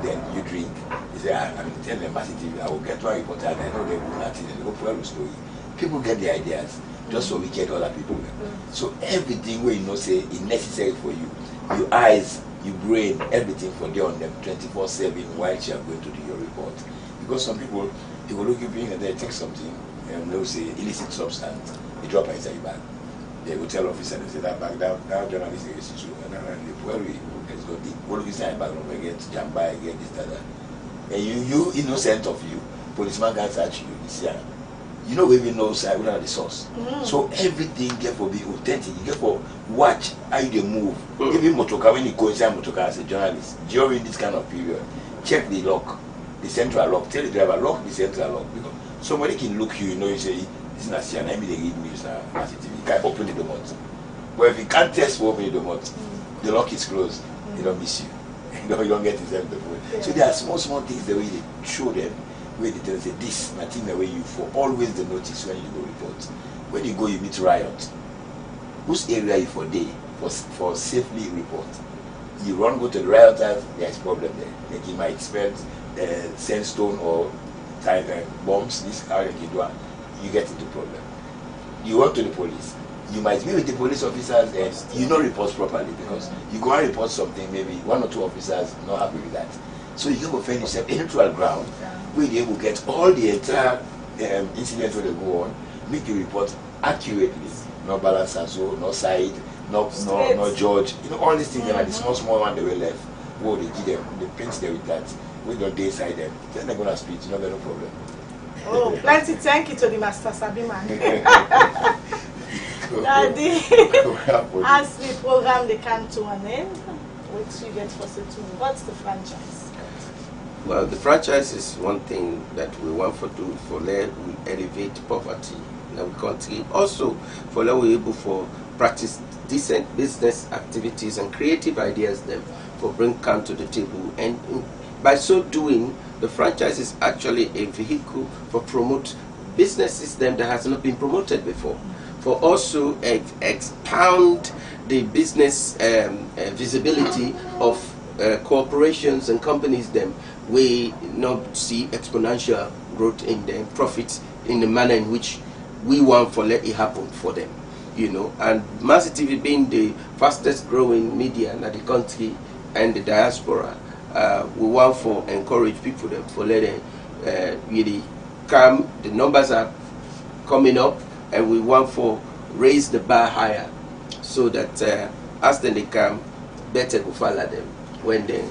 Then you drink. You say, I'm telling them massively, I will get one reporter and I know they will nothing and they go for a story. People get the ideas just so we get other people. So everything where you know say is necessary for you. Your eyes, your brain, everything for them on them 24/7 while you are going to do your report. Because some people they will look at you and they take something and they'll say illicit substance, they drop it inside your bag. They will tell officer they say that bag that journalist is true and the poor has got the what inside bag of get jamba, get this that. And you innocent of you, policeman can search you, you know we even know side without the source. So everything get for be authentic, you get for watch how they move. Even motoka when you go inside motoka as a journalist, during this kind of period, check the lock. The central lock, tell the driver lock the central lock because somebody can look you know you say this is not CN, I mean they read news you can open the door. But if you can't test for opening the door, the lock is closed, they don't miss you. You don't get yourself the phone. So there are small things the way they show them where they tell say this nothing the way you for always the notice when you go report. When you go you meet riot. Whose area you for day for safely report. You run go to the rioters, there's problem there. Like you might spend sandstone or bombs, this how you get into problem. You work to the police. You might be with the police officers and you don't report properly because you go and report something, maybe one or two officers not happy with that. So you go find yourself in neutral ground where you able to get all the entire incidents where they go on, make you report accurately, no balance and so, no side, no judge. You know all these things are the small one they were left. Whoa, they give them, they paint them with that. We don't day side them. Then they're gonna speak, you know, no problem. Oh, plenty thank you to the Master Sabiman. As the program they come to an end, what you get for setting? What's the franchise? Well, the franchise is one thing that we want to do for let we elevate poverty in our country. Also, for let we able for practice decent business activities and creative ideas them for bring come to the table. And by so doing, the franchise is actually a vehicle for promote businesses them that has not been promoted before. For also expound the business visibility of corporations and companies them we not see exponential growth in their profits in the manner in which we want for let it happen for them, you know. And Mercy TV being the fastest growing media in the country and the diaspora, we want for encourage people them for letting really come. The numbers are coming up, and we want for raise the bar higher so that as they come, better will follow them when they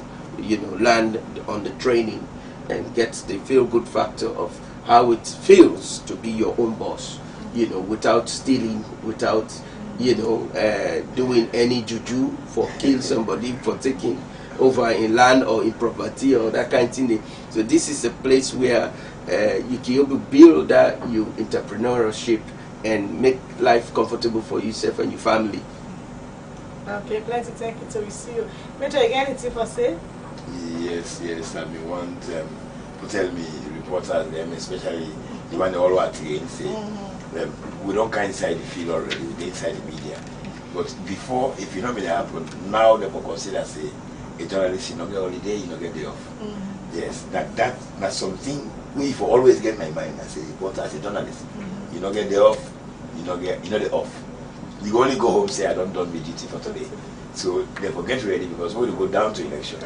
land on the training and get the feel good factor of how it feels to be your own boss, you know, without stealing, without, you know, doing any juju for kill somebody, for taking over in land or in property or that kind of thing. So this is a place where you can able to build that your entrepreneurship and make life comfortable for yourself and your family. Okay, plenty. Thank you. So we see you. Major, again, it's for say. Yes. I mean, want to tell me reporters them, especially the one all what again say. We don't kind inside the field already. We're inside the media. But before, if you know me, that happened. Now they will consider say a journalist, you know, get holiday, you know, get day off. Yes, that's something we for always get my mind as a reporter, as a journalist. You know, get day off. You know, the off. You only go home say I don't done my duty for today. So therefore get ready because when you go down to election,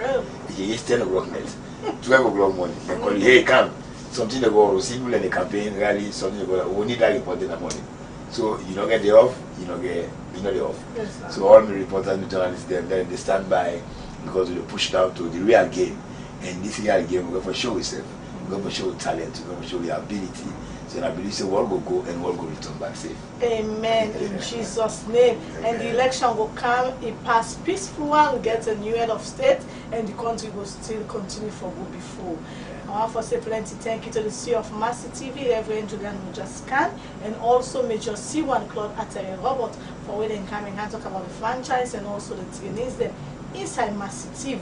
it's 10 o'clock night, 12 o'clock morning. They call you, hey, come. Something they go receive in the campaign rally, something they go, we need that report in the morning. So you don't get the off, you know the off. Yes, so all the reporters and the journalists then they stand by because they push down to the real game. And this real game we're going to show itself. We're going to show talent, we're going to show the ability. So I believe the world will go and world will return back safe. Amen. In Jesus' name. And the election will come, it pass peaceful one, we get a new head of state, and the country will still continue for good before. I want to say plenty thank you to the CEO of Mercy TV, Reverend Julian Mujaskan, and also Major C1 Claude Atari Robert for where they come and talk about the franchise and also the Trinese them inside Mercy TV.